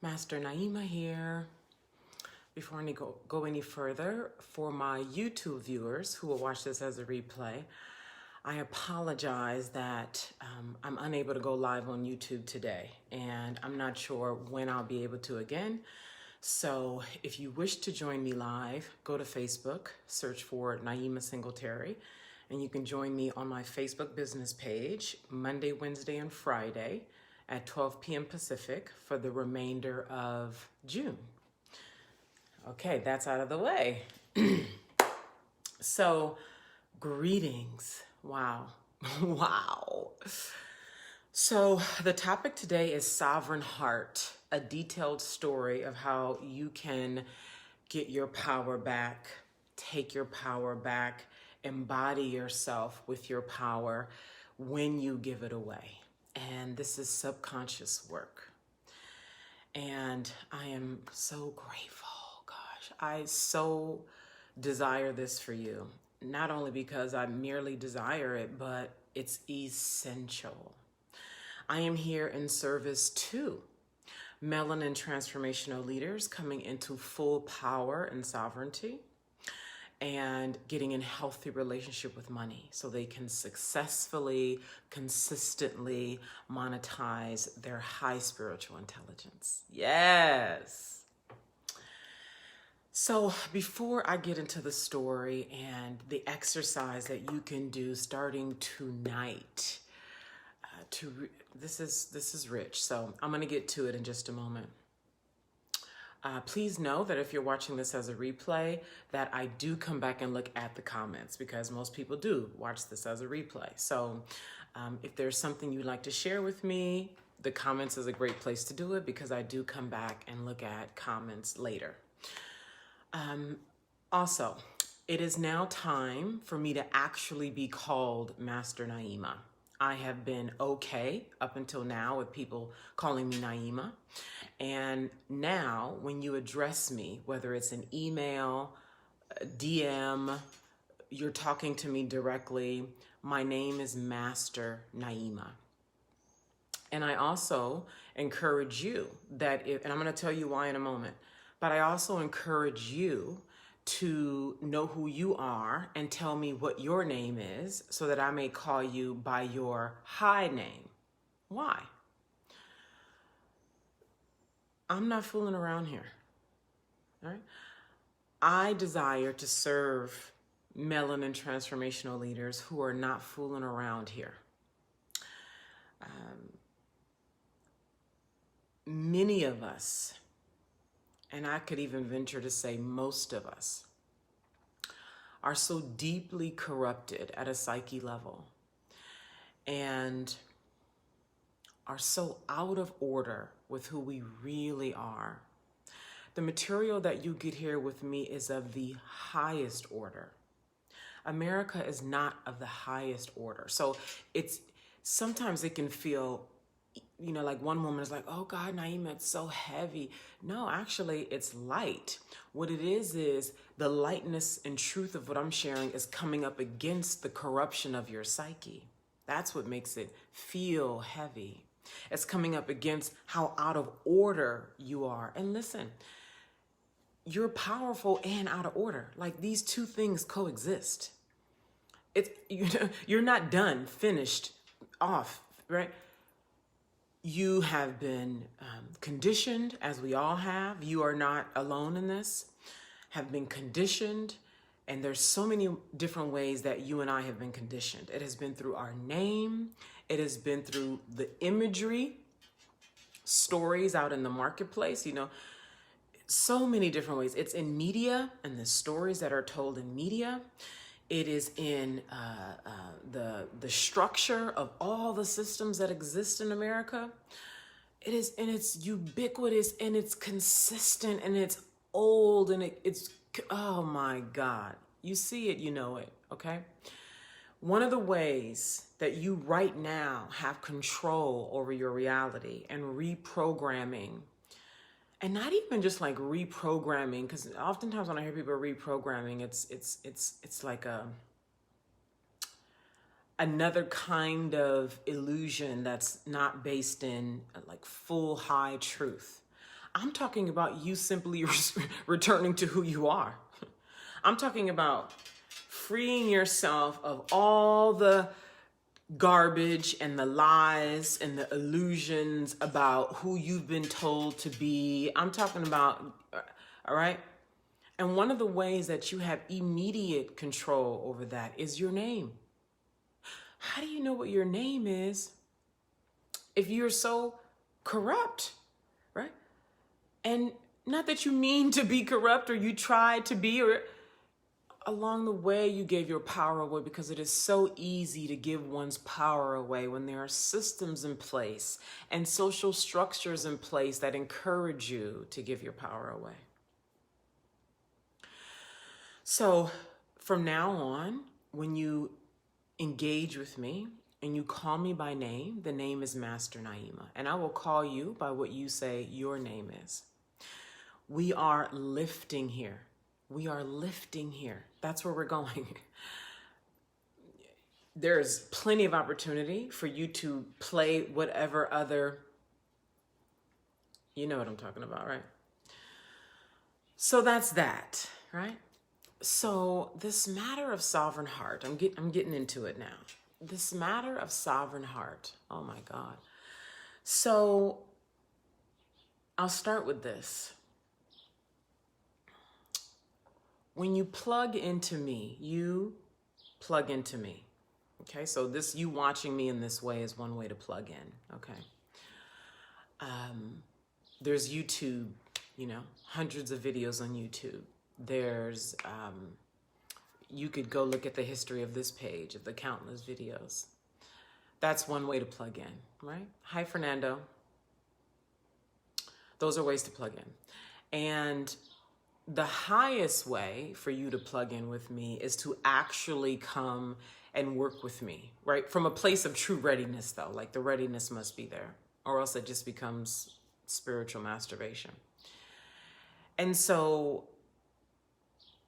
Master Naima here. Before I go any further, for my YouTube viewers who will watch this as a replay, I apologize that I'm unable to go live on YouTube today, and I'm not sure when I'll be able to again. So if you wish to join me live, go to Facebook, search for Naima Singletary, and you can join me on my Facebook business page Monday, Wednesday, and Friday at 12 p.m. Pacific for the remainder of June. Okay, that's out of the way. So, greetings. Wow. Wow. So, the topic today is Sovereign Heart, a detailed story of how you can get your power back, take your power back, embody yourself with your power when you give it away. And this is subconscious work. And I am so grateful. Gosh, I so desire this for you. Not only because I merely desire it, but it's essential. I am here in service to melanin transformational leaders coming into full power and sovereignty, and getting in healthy relationship with money so they can successfully, consistently monetize their high spiritual intelligence. Yes. So before I get into the story and the exercise that you can do starting tonight, this is rich. So I'm going to get to it in just a moment. Please know that if you're watching this as a replay, that I do come back and look at the comments because most people do watch this as a replay. So if there's something you'd like to share with me, the comments is a great place to do it because I do come back and look at comments later. Also, it is now time for me to actually be called Master Naima. I have been okay up until now with people calling me Naima. And now when you address me, whether it's an email, a DM, you're talking to me directly, my name is Master Naima. And I also encourage you that and I'm going to tell you why in a moment, but I also encourage you to know who you are and tell me what your name is so that I may call you by your high name. Why? I'm not fooling around here. All right? I desire to serve melanin transformational leaders who are not fooling around here. Many of us, and I could even venture to say most of us, are so deeply corrupted at a psyche level and are so out of order with who we really are. The material that you get here with me is of the highest order. America is not of the highest order. So sometimes it can feel, like one woman is like, oh God, Naima, it's so heavy. No, actually it's light. What it is the lightness and truth of what I'm sharing is coming up against the corruption of your psyche. That's what makes it feel heavy. It's coming up against how out of order you are. And listen, you're powerful and out of order. Like these two things coexist. You're not done, finished, off, right? You have been conditioned, as we all have. You are not alone in this. Have been conditioned. And there's so many different ways that you and I have been conditioned. It has been through our name. It has been through the imagery, stories out in the marketplace, so many different ways. It's in media and the stories that are told in media. It is in the structure of all the systems that exist in America. It is, and it's ubiquitous and it's consistent and it's old and it's, oh my God. You see it, you know it, okay? One of the ways that you right now have control over your reality and reprogramming, and not even just like reprogramming, because oftentimes when I hear people reprogramming, it's like another kind of illusion that's not based in like full high truth. I'm talking about you simply returning to who you are. I'm talking about freeing yourself of all the garbage and the lies and the illusions about who you've been told to be. I'm talking about, all right? And one of the ways that you have immediate control over that is your name. How do you know what your name is if you're so corrupt, right? And not that you mean to be corrupt or you try to be, or along the way you gave your power away, because it is so easy to give one's power away when there are systems in place and social structures in place that encourage you to give your power away. So from now on, when you engage with me and you call me by name, the name is Master Naima, and I will call you by what you say your name is. We are lifting here. We are lifting here. That's where we're going. There's plenty of opportunity for you to play whatever other, you know what I'm talking about, right? So that's that, right? So this matter of sovereign heart, I'm getting into it now. This matter of sovereign heart, oh my God. So I'll start with this. When you plug into me, you plug into me. Okay, so this, you watching me in this way is one way to plug in, okay? There's YouTube, you know, hundreds of videos on YouTube. There's, you could go look at the history of this page, of the countless videos. That's one way to plug in, right? Hi, Fernando. Those are ways to plug in. And the highest way for you to plug in with me is to actually come and work with me, right? From a place of true readiness, though. Like, the readiness must be there, or else it just becomes spiritual masturbation. And so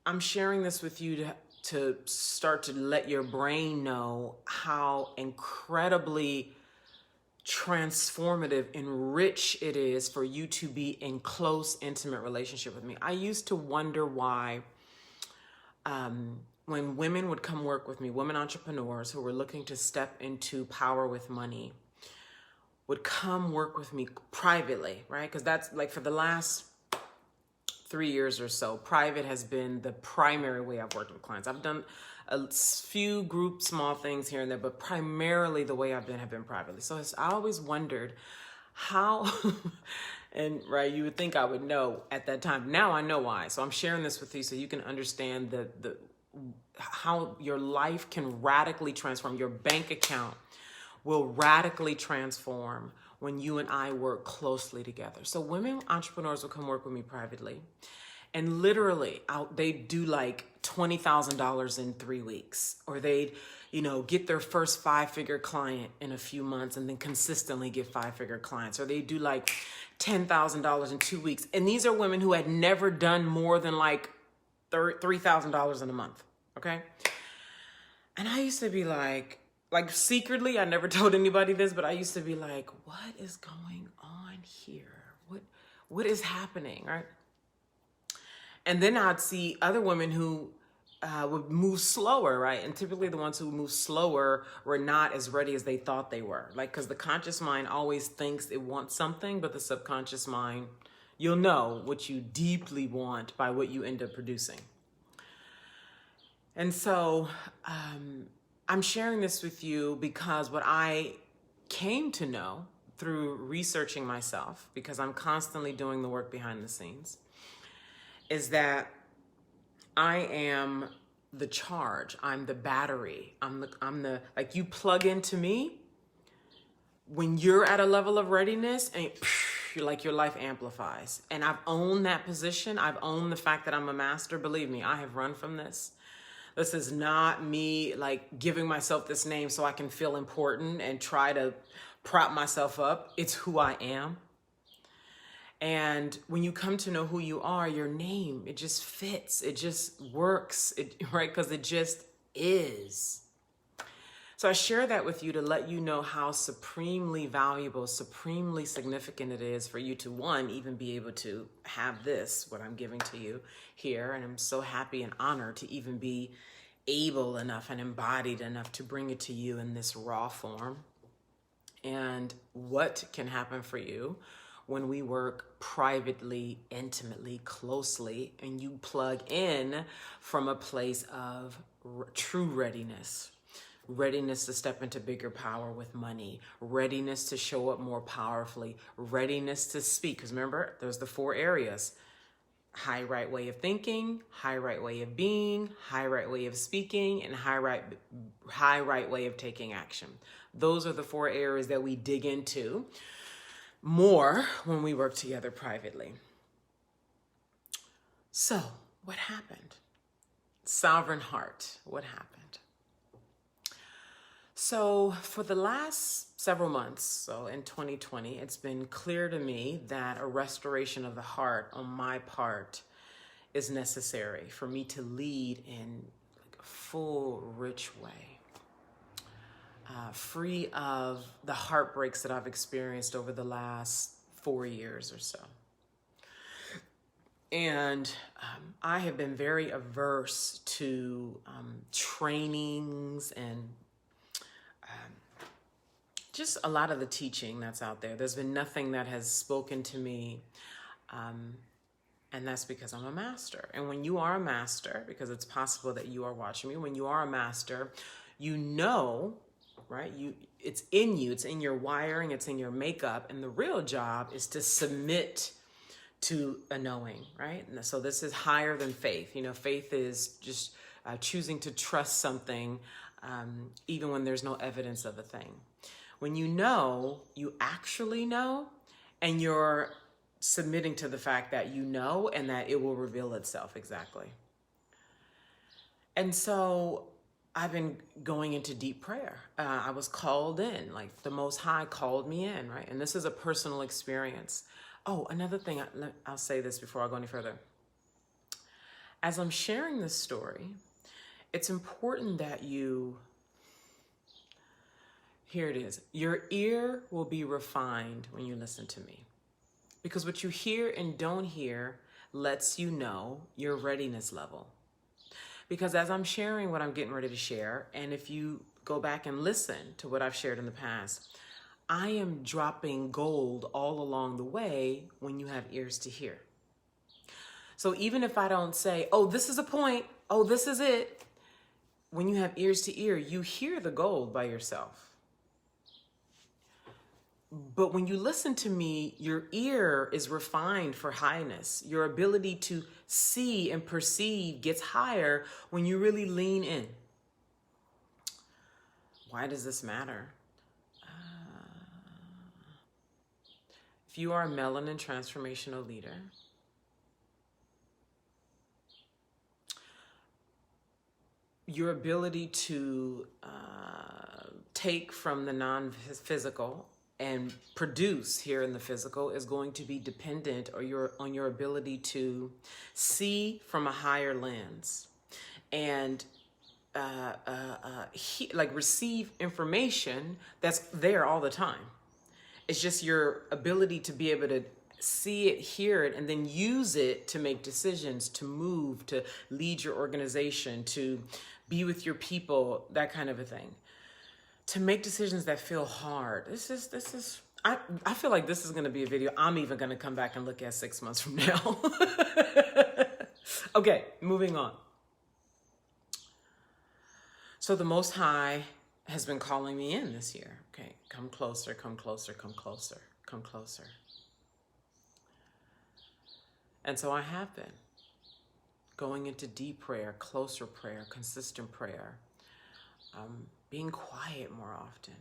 I'm sharing this with you to start to let your brain know how incredibly transformative and rich it is for you to be in close, intimate relationship with me. I used to wonder why when women would come work with me, women entrepreneurs who were looking to step into power with money, would come work with me privately, right? Because that's like, for the last 3 years or so, private has been the primary way I've worked with clients. I've done a few group, small things here and there, but primarily the way have been privately. So I always wondered how, and right, you would think I would know at that time. Now I know why. So I'm sharing this with you so you can understand how your life can radically transform. Your bank account will radically transform when you and I work closely together. So women entrepreneurs will come work with me privately, and literally they'd do like $20,000 in 3 weeks, or they'd, you know, get their first 5-figure client in a few months and then consistently get 5-figure clients, or they do like $10,000 in 2 weeks. And these are women who had never done more than like $3,000 in a month. Okay. And I used to be like secretly, I never told anybody this, but I used to be like, what is going on here? What is happening, right? And then I'd see other women who would move slower, right? And typically the ones who move slower were not as ready as they thought they were. Like, because the conscious mind always thinks it wants something, but the subconscious mind, you'll know what you deeply want by what you end up producing. And so I'm sharing this with you because what I came to know through researching myself, because I'm constantly doing the work behind the scenes, is that I am the charge. I'm the battery. I'm the like, you plug into me when you're at a level of readiness, and like your life amplifies. And I've owned that position. I've owned the fact that I'm a master. Believe me, I have run from this. This is not me like giving myself this name so I can feel important and try to prop myself up. It's who I am. And when you come to know who you are, your name, it just fits. It just works, right? Because it just is. So I share that with you to let you know how supremely valuable, supremely significant it is for you to, one, even be able to have this, what I'm giving to you here. And I'm so happy and honored to even be able enough and embodied enough to bring it to you in this raw form. And what can happen for you when we work privately, intimately, closely, and you plug in from a place of true readiness. Readiness to step into bigger power with money, readiness to show up more powerfully, readiness to speak. Because remember, there's the 4 areas: high right way of thinking, high right way of being, high right way of speaking, and high right way of taking action. Those are the 4 areas that we dig into more when we work together privately. So, what happened? Sovereign heart, what happened? So for the last several months, so in 2020, it's been clear to me that a restoration of the heart on my part is necessary for me to lead in a full, rich way, free of the heartbreaks that I've experienced over the last 4 years or so. And I have been very averse to trainings and just a lot of the teaching that's out there. There's been nothing that has spoken to me, and that's because I'm a master. And when you are a master, because it's possible that you are watching me, when you are a master, you know, right? It's in you, it's in your wiring, it's in your makeup, and the real job is to submit to a knowing, right? And so this is higher than faith. You know, faith is just choosing to trust something even when there's no evidence of a thing. When you know, you actually know, and you're submitting to the fact that you know and that it will reveal itself exactly. And so I've been going into deep prayer. I was called in, like the Most High called me in, right? And this is a personal experience. Oh, another thing, I'll say this before I go any further. As I'm sharing this story, it's important that here it is. Your ear will be refined when you listen to me. Because what you hear and don't hear lets you know your readiness level. Because as I'm sharing what I'm getting ready to share, and if you go back and listen to what I've shared in the past, I am dropping gold all along the way when you have ears to hear. So even if I don't say, oh, this is a point, oh, this is it, when you have ears to ear, you hear the gold by yourself. But when you listen to me, your ear is refined for highness. Your ability to see and perceive gets higher when you really lean in. Why does this matter? If you are a melanin transformational leader, your ability to take from the non-physical and produce here in the physical is going to be dependent on your ability to see from a higher lens and receive information that's there all the time. It's just your ability to be able to see it, hear it, and then use it to make decisions, to move, to lead your organization, to be with your people, that kind of a thing. To make decisions that feel hard. I feel like this is going to be a video I'm even going to come back and look at 6 months from now. Okay, moving on. So the Most High has been calling me in this year. Okay, come closer, come closer, come closer, come closer. And so I have been going into deep prayer, closer prayer, consistent prayer, being quiet more often.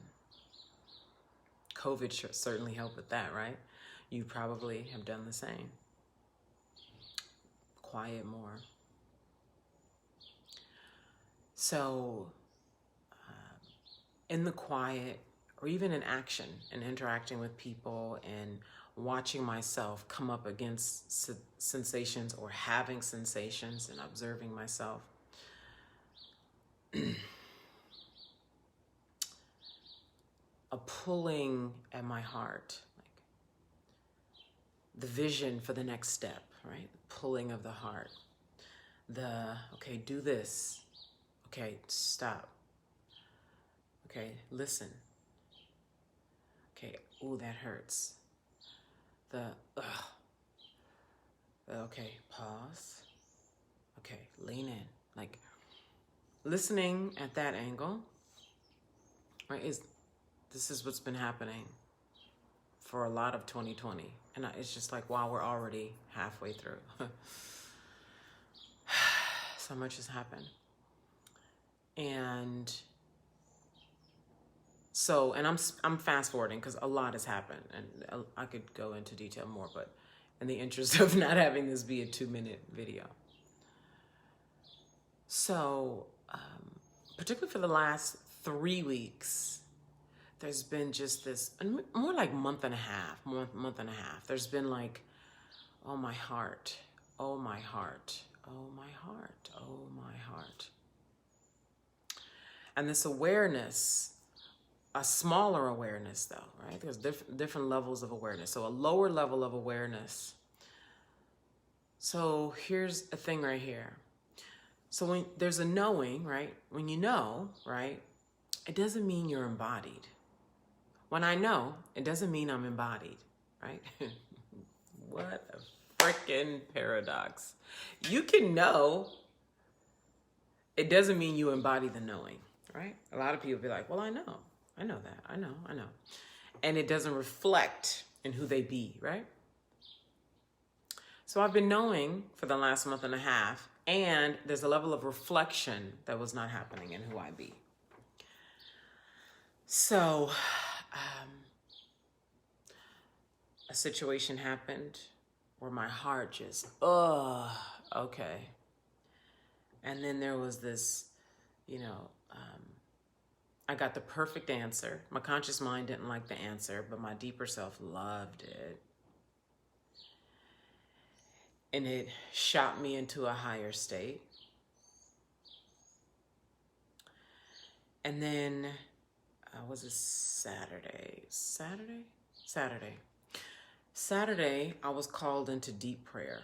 COVID certainly helped with that, right? You probably have done the same. Quiet more. So in the quiet, or even in action and interacting with people and watching myself come up against sensations or having sensations and observing myself, a pulling at my heart, like the vision for the next step, right? Pulling of the heart. Okay, do this. Okay, stop. Okay, listen. Okay, ooh, that hurts. Okay, pause. Okay, lean in. Like, listening at that angle, right, this is what's been happening for a lot of 2020. And it's just like, wow, we're already halfway through. So much has happened. And so, and I'm fast forwarding because a lot has happened, and I could go into detail more, but in the interest of not having this be a 2-minute video. So, particularly for the last 3 weeks, there's been just this, more like month and a half. There's been like, oh my heart, oh my heart, oh my heart, oh my heart. And this awareness, a smaller awareness though, right? There's different levels of awareness. So a lower level of awareness. So here's a thing right here. So when there's a knowing, right? When you know, right? It doesn't mean you're embodied. When I know, it doesn't mean I'm embodied, right? What a freaking paradox. You can know, it doesn't mean you embody the knowing, right? A lot of people be like, well, I know that, I know. And it doesn't reflect in who they be, right? So I've been knowing for the last month and a half, and there's a level of reflection that was not happening in who I be. So, a situation happened where my heart just, okay. And then there was this, I got the perfect answer. My conscious mind didn't like the answer, but my deeper self loved it. And it shot me into a higher state. And then, was it Saturday? Saturday, I was called into deep prayer.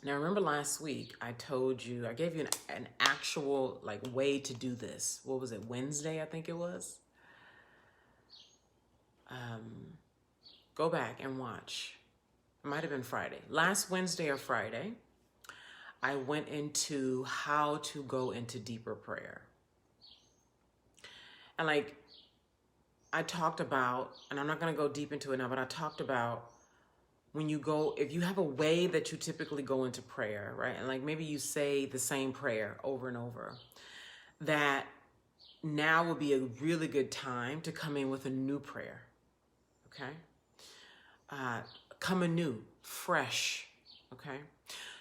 Now, remember last week, I told you, I gave you an actual way to do this. What was it, Wednesday, I think it was? Go back and watch. It might have been Friday. Last Wednesday or Friday, I went into how to go into deeper prayer. And I talked about, and I'm not going to go deep into it now, but I talked about when you go, if you have a way that you typically go into prayer, right? And maybe you say the same prayer over and over, that now would be a really good time to come in with a new prayer, okay? Come anew, fresh, okay?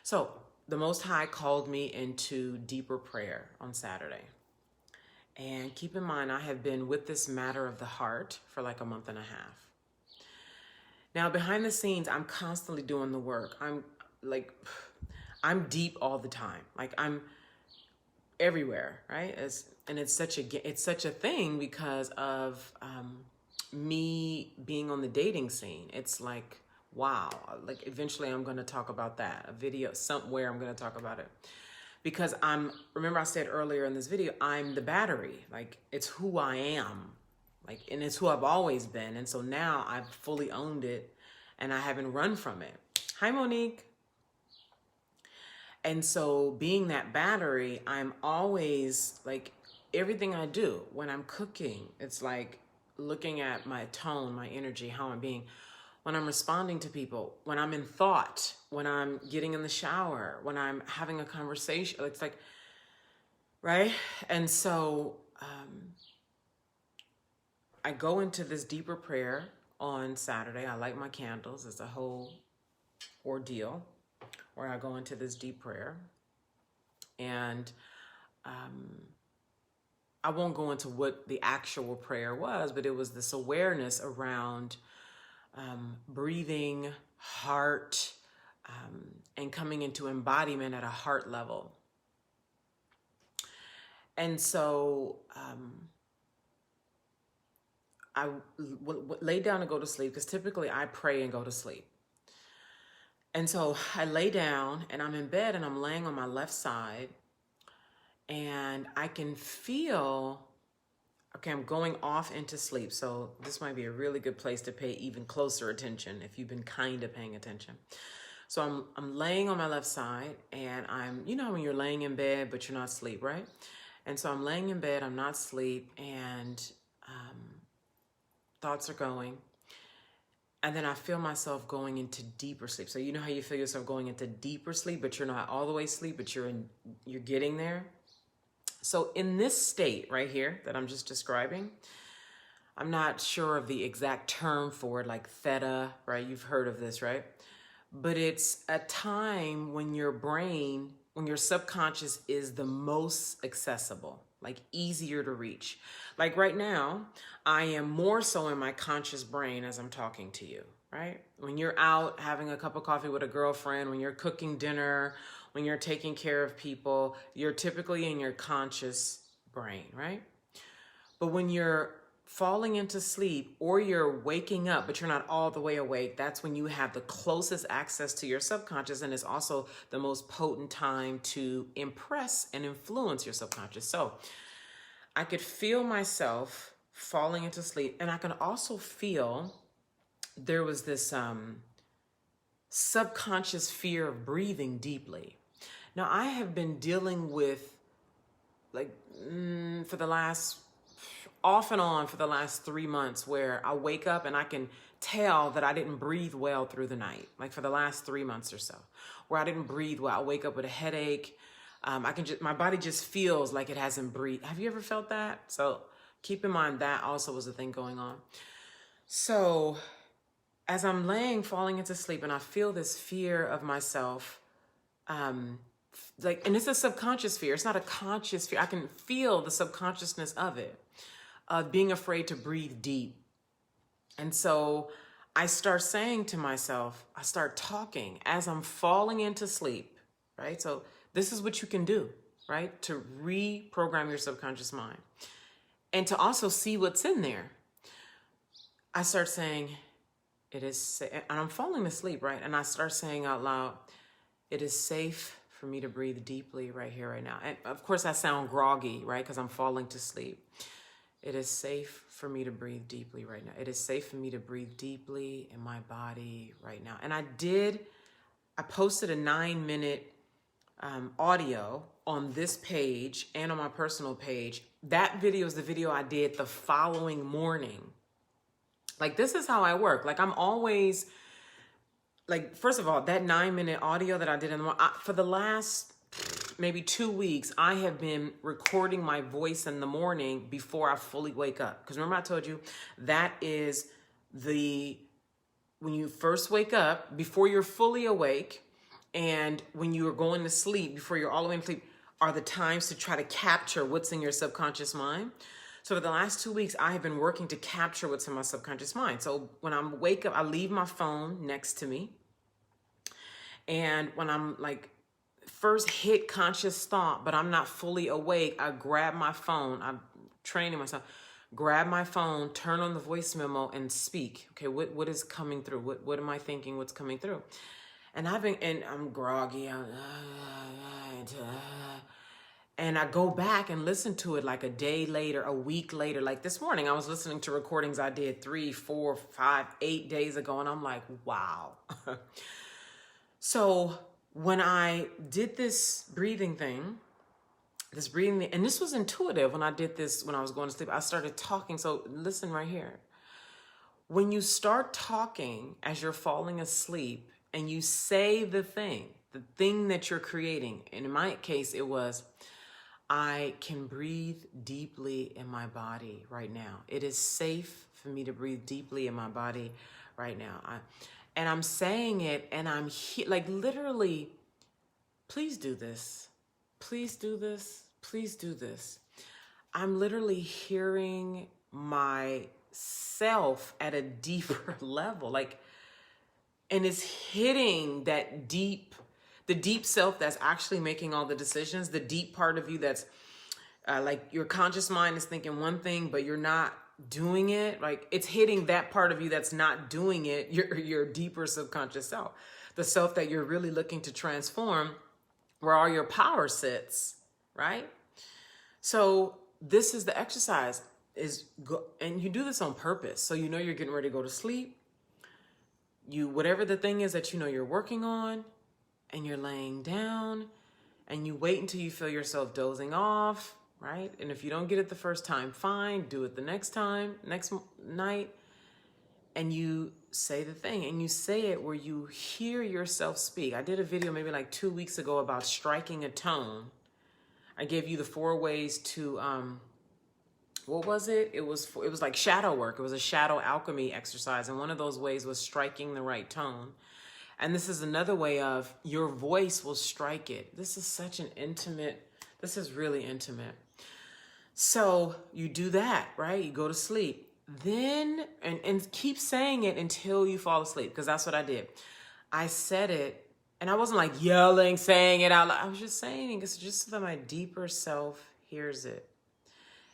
So the Most High called me into deeper prayer on Saturday. And keep in mind, I have been with this matter of the heart for a month and a half. Now, behind the scenes, I'm constantly doing the work. I'm deep all the time. I'm everywhere, right? It's such a thing because of me being on the dating scene. It's wow. Eventually I'm going to talk about that. A video somewhere I'm going to talk about it. Because remember I said earlier in this video, I'm the battery. It's who I am. And it's who I've always been. And so now I've fully owned it and I haven't run from it. Hi, Monique. And so being that battery, I'm always everything I do when I'm cooking, it's looking at my tone, my energy, how I'm being, when I'm responding to people, when I'm in thought, when I'm getting in the shower, when I'm having a conversation, it's right? And so, I go into this deeper prayer on Saturday. I light my candles. It's a whole ordeal where I go into this deep prayer. And I won't go into what the actual prayer was, but it was this awareness around breathing, heart, and coming into embodiment at a heart level. And so, I lay down to go to sleep because typically I pray and go to sleep. And so I lay down and I'm in bed and I'm laying on my left side and I can feel, okay, I'm going off into sleep. So this might be a really good place to pay even closer attention if you've been kind of paying attention. So I'm laying on my left side and I'm, you know, when you're laying in bed, but you're not asleep, right? And so I'm laying in bed, I'm not asleep, and thoughts are going. And then I feel myself going into deeper sleep. So you know how you feel yourself going into deeper sleep, but you're not all the way asleep, but you're getting there. So in this state right here that I'm just describing, I'm not sure of the exact term for it, like theta, right? You've heard of this, right? But it's a time when your brain, when your subconscious is the most accessible, like easier to reach. Like right now, I am more so in my conscious brain as I'm talking to you, right? When you're out having a cup of coffee with a girlfriend, when you're cooking dinner, when you're taking care of people, you're typically in your conscious brain, right? But when you're falling into sleep or you're waking up, but you're not all the way awake, that's when you have the closest access to your subconscious, and it's also the most potent time to impress and influence your subconscious. So I could feel myself falling into sleep, and I can also feel there was this subconscious fear of breathing deeply. Now, I have been dealing with, for the last, off and on for the last 3 months, where I wake up and I can tell that I didn't breathe well through the night, like for the last 3 months or so, where I didn't breathe well. I wake up with a headache. My body just feels like it hasn't breathed. Have you ever felt that? So keep in mind that also was a thing going on. So as I'm falling into sleep, and I feel this fear of myself, and it's a subconscious fear. It's not a conscious fear. I can feel the subconsciousness of it, being afraid to breathe deep. And so I start saying to myself, I start talking as I'm falling into sleep, right? So this is what you can do, right? To reprogram your subconscious mind and to also see what's in there. I start saying, it is safe, and I'm falling asleep, right? And I start saying out loud, it is safe for me to breathe deeply right here, right now. And of course I sound groggy, right? Because I'm falling to sleep. It is safe for me to breathe deeply right now. It is safe for me to breathe deeply in my body right now. And I posted a 9-minute audio on this page and on my personal page. That video is the video I did the following morning. Like, this is how I work. Like, I'm always, like, first of all, that 9-minute audio that I did in the morning, for the last maybe 2 weeks, I have been recording my voice in the morning before I fully wake up. Because remember I told you, that is when you first wake up, before you're fully awake, and when you are going to sleep, before you're all the way in sleep, are the times to try to capture what's in your subconscious mind. So for the last 2 weeks, I have been working to capture what's in my subconscious mind. So when I wake up, I leave my phone next to me. And when I'm like, first hit conscious thought, but I'm not fully awake, I grab my phone. I'm training myself. Grab my phone, turn on the voice memo, and speak. Okay, what is coming through? What am I thinking? What's coming through? And I'm groggy. And I go back and listen to it like a day later, a week later. Like this morning, I was listening to recordings I did 3, 4, 5, 8 days ago, and I'm like, wow. So when I did this breathing thing, and this was intuitive when I did this, when I was going to sleep, I started talking. So listen right here. When you start talking as you're falling asleep and you say the thing that you're creating, and in my case, it was, I can breathe deeply in my body right now. It is safe for me to breathe deeply in my body right now. And I'm saying it, and I'm like, literally, please do this. Please do this. Please do this. I'm literally hearing myself at a deeper level, like, and it's hitting that the deep self that's actually making all the decisions, the deep part of you that's like, your conscious mind is thinking one thing, but you're not doing it, like it's hitting that part of you that's not doing it, your deeper subconscious self, the self that you're really looking to transform, where all your power sits, right? So this is the exercise, and you do this on purpose. So you know you're getting ready to go to sleep. Whatever the thing is that you know you're working on, and you're laying down, and you wait until you feel yourself dozing off, right? And if you don't get it the first time, fine, do it the next night, and you say the thing, and you say it where you hear yourself speak. I did a video maybe like 2 weeks ago about striking a tone. I gave you the 4 ways to, what was it? It was like shadow work. It was a shadow alchemy exercise. And one of those ways was striking the right tone. And this is another way of your voice will strike it. This is this is really intimate. So you do that, right? You go to sleep. Then, and keep saying it until you fall asleep, because that's what I did. I said it, and I wasn't like yelling, saying it out loud. I was just saying it just so that my deeper self hears it.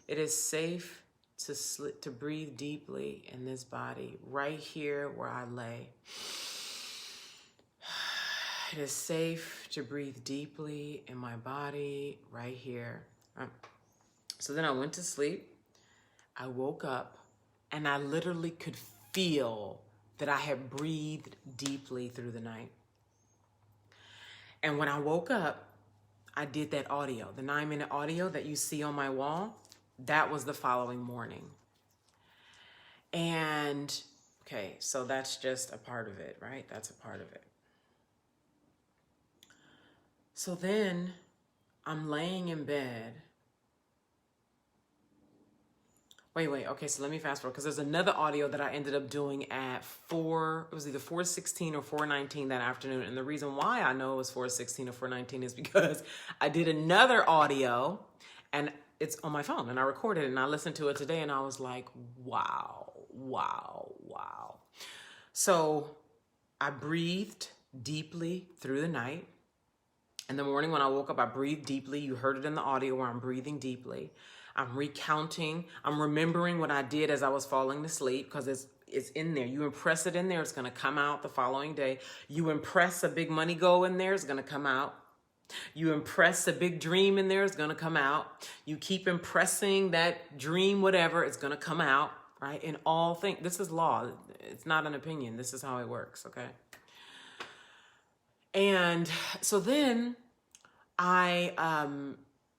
It is safe to breathe deeply in this body, right here where I lay. It is safe to breathe deeply in my body, right here. So then I went to sleep. I woke up, and I literally could feel that I had breathed deeply through the night. And when I woke up, I did that audio, the 9-minute audio that you see on my wall. That was the following morning. And, okay, so that's just a part of it, right? That's a part of it. So then I'm laying in bed. Wait. Okay, so let me fast forward, because there's another audio that I ended up doing at it was either 4:16 or 4:19 that afternoon. And the reason why I know it was 4:16 or 4:19 is because I did another audio, and it's on my phone, and I recorded it, and I listened to it today, and I was like, wow. So I breathed deeply through the night. In the morning when I woke up, I breathed deeply. You heard it in the audio where I'm breathing deeply. I'm recounting. I'm remembering what I did as I was falling to sleep, because it's in there. You impress it in there, it's going to come out the following day. You impress a big money goal in there, it's going to come out. You impress a big dream in there, it's going to come out. You keep impressing that dream, whatever, it's going to come out, right? In all things, this is law. It's not an opinion. This is how it works, okay? And so then I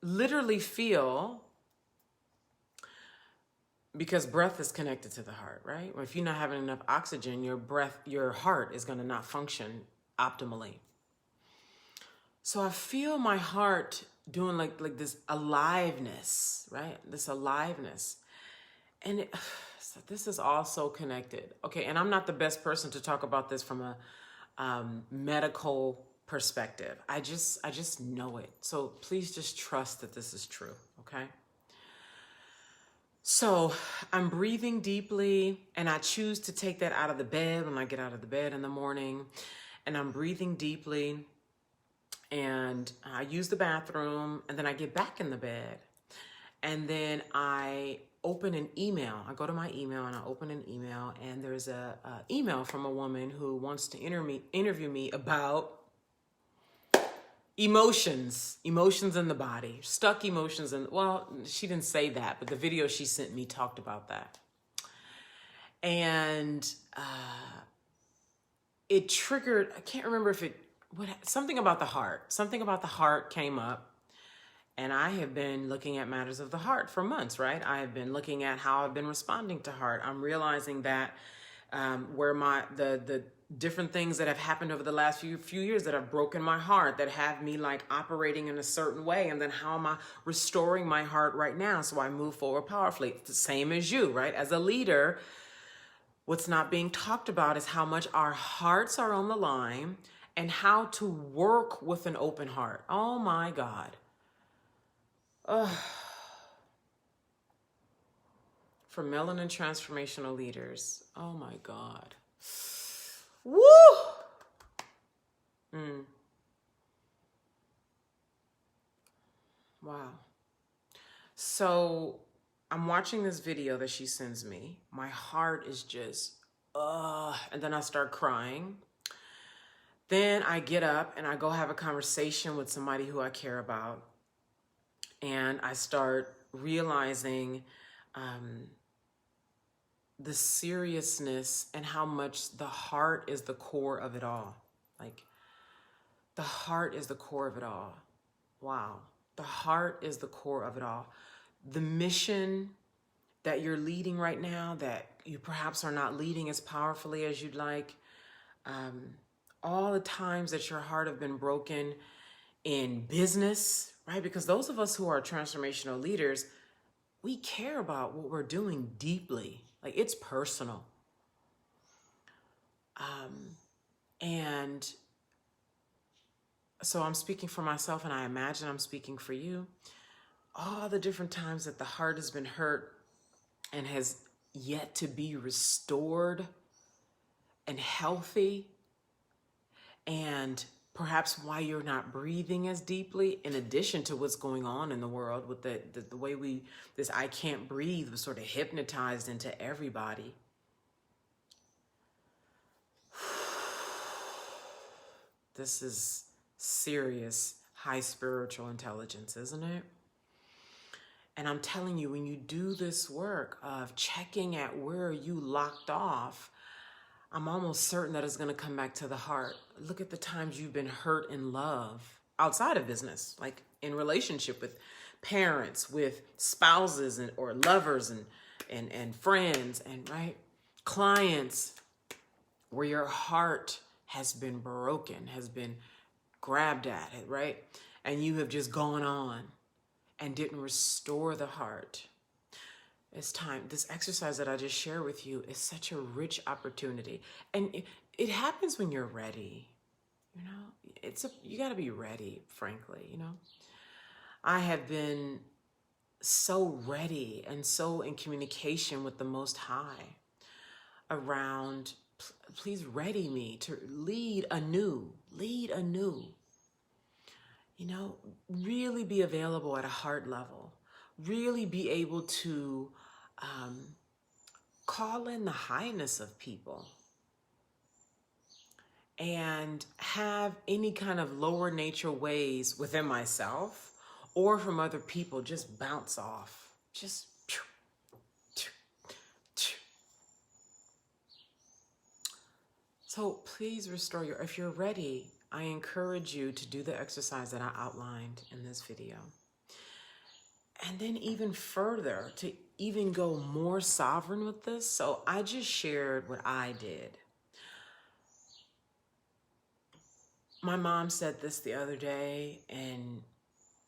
literally feel, because breath is connected to the heart, right? If you're not having enough oxygen, your heart is going to not function optimally. So I feel my heart doing like this aliveness, right? This aliveness. And so this is all so connected. Okay, and I'm not the best person to talk about this from a medical perspective. I just know it. So please just trust that this is true, okay? So I'm breathing deeply, and I choose to take that out of the bed when I get out of the bed in the morning, and I'm breathing deeply, and I use the bathroom, and then I get back in the bed, and then I open an email. I go to my email and I open an email, and there's a email from a woman who wants to interview me about emotions in the body, stuck emotions. And well, she didn't say that, but the video she sent me talked about that. And it triggered, I can't remember if something about the heart came up. And I have been looking at matters of the heart for months, right? I have been looking at how I've been responding to heart. I'm realizing that where the different things that have happened over the last few years that have broken my heart, that have me like operating in a certain way, and then how am I restoring my heart right now so I move forward powerfully? It's the same as you, right? As a leader, what's not being talked about is how much our hearts are on the line and how to work with an open heart. Oh my God. For melanin transformational leaders. Oh my God. Woo! Wow. So I'm watching this video that she sends me. My heart is just, and then I start crying. Then I get up and I go have a conversation with somebody who I care about. And I start realizing the seriousness and how much the heart is the core of it all. Like, the heart is the core of it all. Wow. The heart is the core of it all. The mission that you're leading right now, that you perhaps are not leading as powerfully as you'd like, all the times that your heart have been broken in business, right? Because those of us who are transformational leaders, we care about what we're doing deeply. Like, it's personal. And so I'm speaking for myself, and I imagine I'm speaking for you. All the different times that the heart has been hurt and has yet to be restored and healthy, and perhaps why you're not breathing as deeply, in addition to what's going on in the world with the way this I can't breathe was sort of hypnotized into everybody. This is serious, high spiritual intelligence, isn't it? And I'm telling you, when you do this work of checking at where you locked off, I'm almost certain that it's going to come back to the heart. Look at the times you've been hurt in love outside of business, like in relationship with parents, with spouses, or lovers, and friends, and right, clients, where your heart has been broken, has been grabbed at it, right? And you have just gone on and didn't restore the heart. It's time. This exercise that I just shared with you is such a rich opportunity. And it happens when you're ready. You know, you got to be ready, frankly, you know. I have been so ready and so in communication with the Most High around, please ready me to lead anew. You know, really be available at a heart level, really be able to call in the highness of people, and have any kind of lower nature ways within myself or from other people just bounce off. Just so please restore if you're ready, I encourage you to do the exercise that I outlined in this video. And then even further, to even go more sovereign with this. So I just shared what I did. My mom said this the other day, and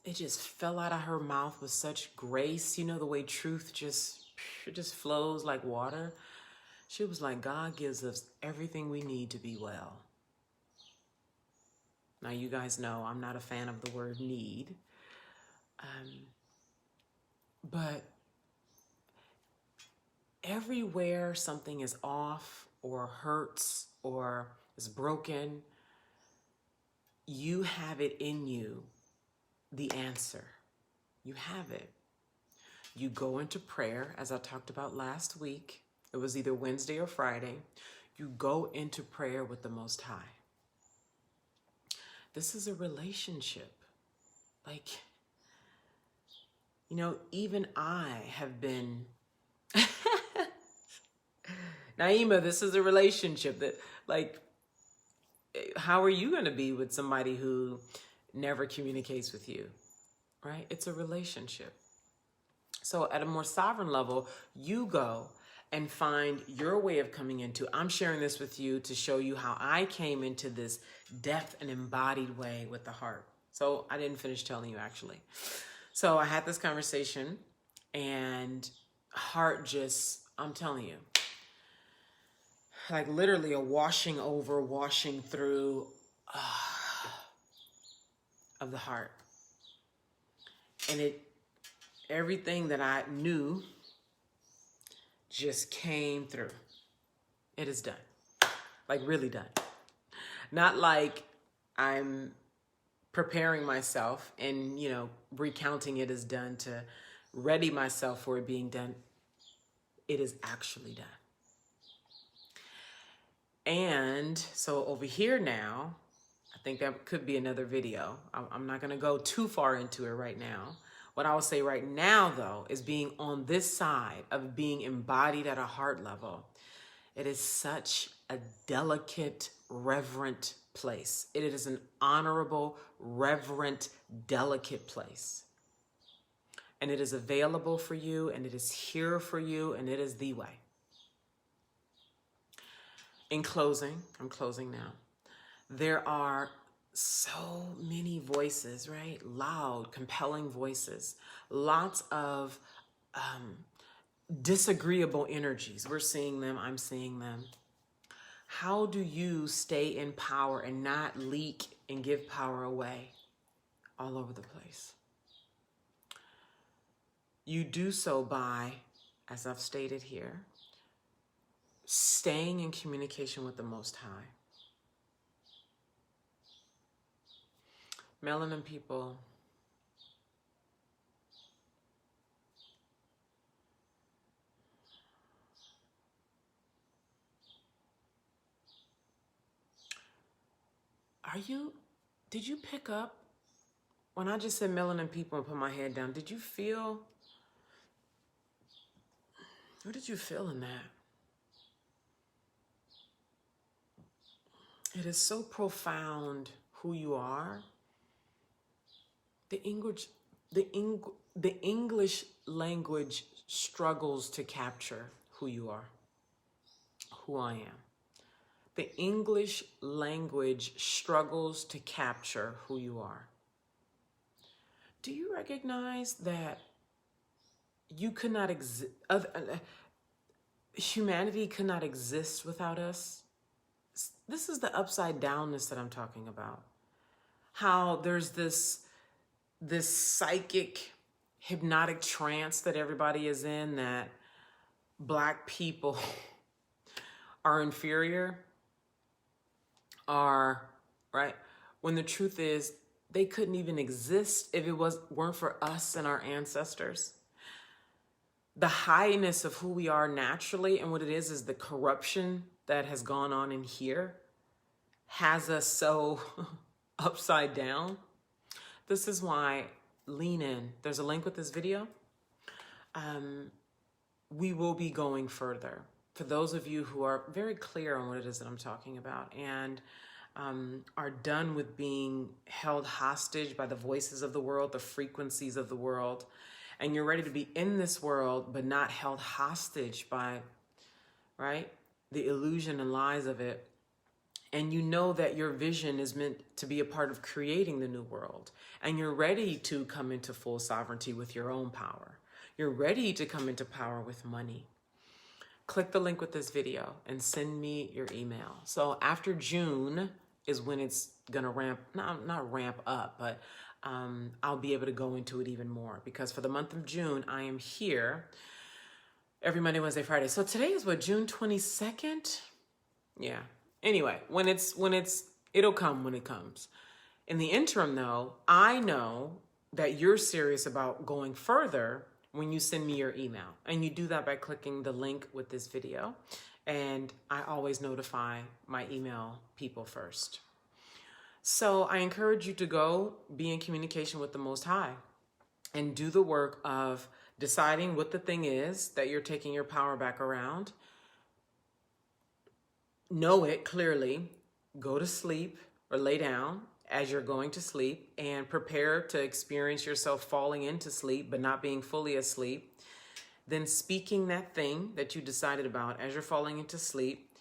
it just fell out of her mouth with such grace. You know, the way truth just flows like water. She was like, God gives us everything we need to be well. Now, you guys know I'm not a fan of the word need. But everywhere something is off or hurts or is broken, you have it in you, the answer. You have it. You go into prayer, as I talked about last week. It was either Wednesday or Friday. You go into prayer with the Most High. This is a relationship. Like, you know, even I have been, Naima, this is a relationship that, like, how are you going to be with somebody who never communicates with you, right? It's a relationship. So at a more sovereign level, you go and find your way of coming into. I'm sharing this with you to show you how I came into this depth and embodied way with the heart. So I didn't finish telling you, actually. So I had this conversation, and heart just, I'm telling you, like literally a washing over, washing through of the heart. And everything that I knew just came through. It is done. Like, really done. Not like I'm preparing myself and, you know, recounting it as done to ready myself for it being done, it is actually done. And so over here now, I think that could be another video. I'm not going to go too far into it right now. What I will say right now, though, is being on this side of being embodied at a heart level. It is such a delicate, reverent place. It is an honorable, reverent, delicate place. And it is available for you, and it is here for you, and it is the way. In closing, I'm closing now. There are so many voices, right? Loud, compelling voices. Lots of disagreeable energies. We're seeing them. I'm seeing them. How do you stay in power and not leak and give power away all over the place? You do so by, as I've stated here, staying in communication with the Most High. Melanin people, did you pick up when I just said melanin people and put my head down? Did you feel, what did you feel in that? It is so profound who you are. The English language struggles to capture who you are, who I am. The English language struggles to capture who you are. Do you recognize that you could not exist, humanity could not exist without us? This is the upside downness that I'm talking about. How there's this psychic, hypnotic trance that everybody is in, that Black people are inferior, right? When the truth is, they couldn't even exist if it weren't for us and our ancestors. The highness of who we are naturally, and what it is the corruption that has gone on in here has us so upside down. This is why lean in. There's a link with this video. We will be going further. For those of you who are very clear on what it is that I'm talking about and are done with being held hostage by the voices of the world, the frequencies of the world, and you're ready to be in this world but not held hostage by, right, the illusion and lies of it, and you know that your vision is meant to be a part of creating the new world, and you're ready to come into full sovereignty with your own power. You're ready to come into power with money. Click the link with this video and send me your email. So after June is when it's gonna not ramp up, but I'll be able to go into it even more, because for the month of June, I am here every Monday, Wednesday, Friday. So today is what, June 22nd? Yeah. Anyway, it'll come when it comes. In the interim though, I know that you're serious about going further when you send me your email. And you do that by clicking the link with this video. And I always notify my email people first. So I encourage you to go be in communication with the Most High and do the work of deciding what the thing is that you're taking your power back around. Know it clearly. Go to sleep or lay down as you're going to sleep and prepare to experience yourself falling into sleep but not being fully asleep. Then speaking that thing that you decided about as you're falling into sleep,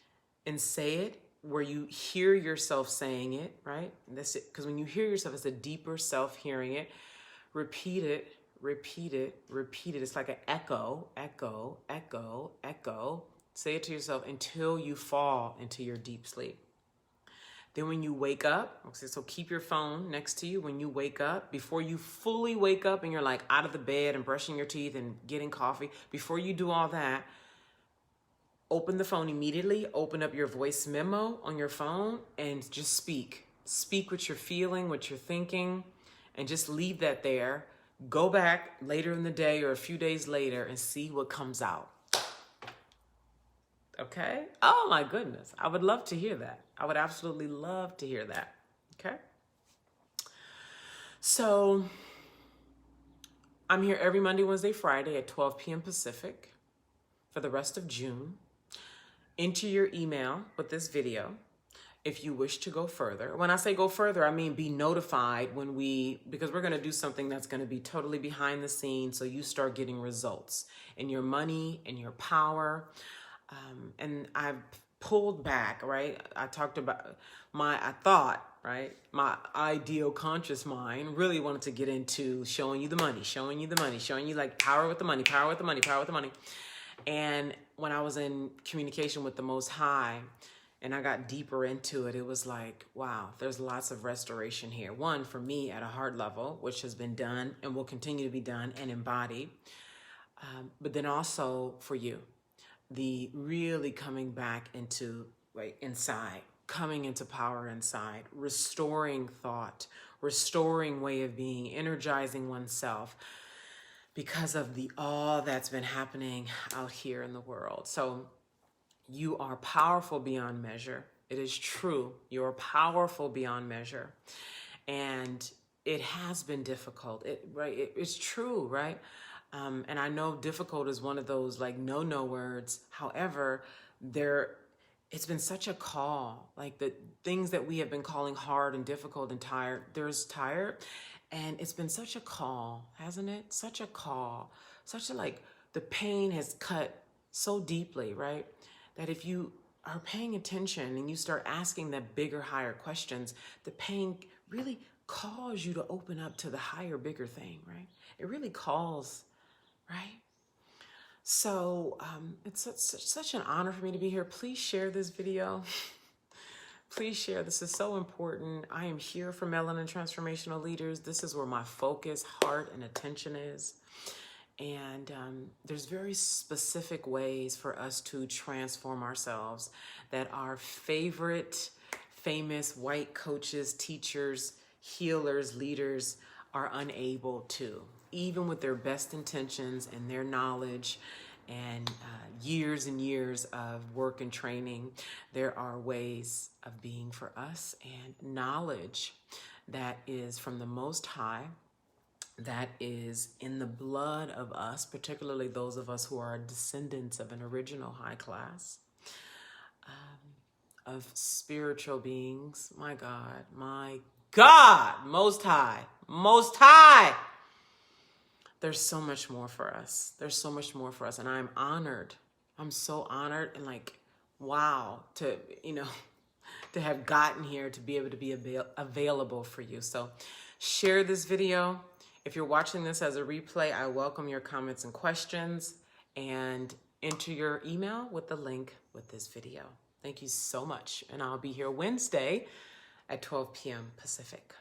and say it where you hear yourself saying it, right? That's it. Because when you hear yourself, it's a deeper self hearing it. Repeat it, repeat it, repeat it. It's like an echo, echo, echo, echo. Say it to yourself until you fall into your deep sleep. Then when you wake up, okay, so keep your phone next to you when you wake up. Before you fully wake up and you're like out of the bed and brushing your teeth and getting coffee, before you do all that, open the phone immediately, open up your voice memo on your phone and just speak. Speak what you're feeling, what you're thinking, and just leave that there. Go back later in the day or a few days later and see what comes out. Okay? Oh my goodness. I would love to hear that. I would absolutely love to hear that. Okay? So I'm here every Monday, Wednesday, Friday at 12 p.m. Pacific for the rest of June. Enter your email with this video if you wish to go further. When I say go further, I mean be notified because we're going to do something that's going to be totally behind the scenes, so you start getting results in your money, in your power. And I've pulled back, right? I talked about my ideal conscious mind really wanted to get into showing you the money, showing you like power with the money, power with the money, power with the money. And when I was in communication with the Most High and I got deeper into it, it was like, wow, there's lots of restoration here. One, for me at a heart level, which has been done and will continue to be done and embodied. But then also for you, the really coming back into inside, coming into power inside, restoring thought, restoring way of being, energizing oneself because of all that's been happening out here in the world. So you are powerful beyond measure. It is true. You're powerful beyond measure. And it has been difficult. It's true, right? And I know difficult is one of those like no words. However, it's been such a call, like the things that we have been calling hard and difficult and tired. And it's been such a call, hasn't it? Such a call, the pain has cut so deeply, right? That if you are paying attention and you start asking the bigger, higher questions, the pain really calls you to open up to the higher, bigger thing, right? It really calls. Right? So it's such an honor for me to be here. Please share this video. Please share. This is so important. I am here for Melanin Transformational Leaders. This is where my focus, heart, and attention is. And there's very specific ways for us to transform ourselves that our favorite, famous white coaches, teachers, healers, leaders are unable to. Even with their best intentions and their knowledge and years and years of work and training, there are ways of being for us and knowledge that is from the Most High, that is in the blood of us, particularly those of us who are descendants of an original high class, of spiritual beings. My God, Most High, Most High. There's so much more for us. There's so much more for us. And I'm honored. I'm so honored and wow, to have gotten here, to be able to be available for you. So share this video. If you're watching this as a replay, I welcome your comments and questions, and enter your email with the link with this video. Thank you so much. And I'll be here Wednesday at 12 p.m. Pacific.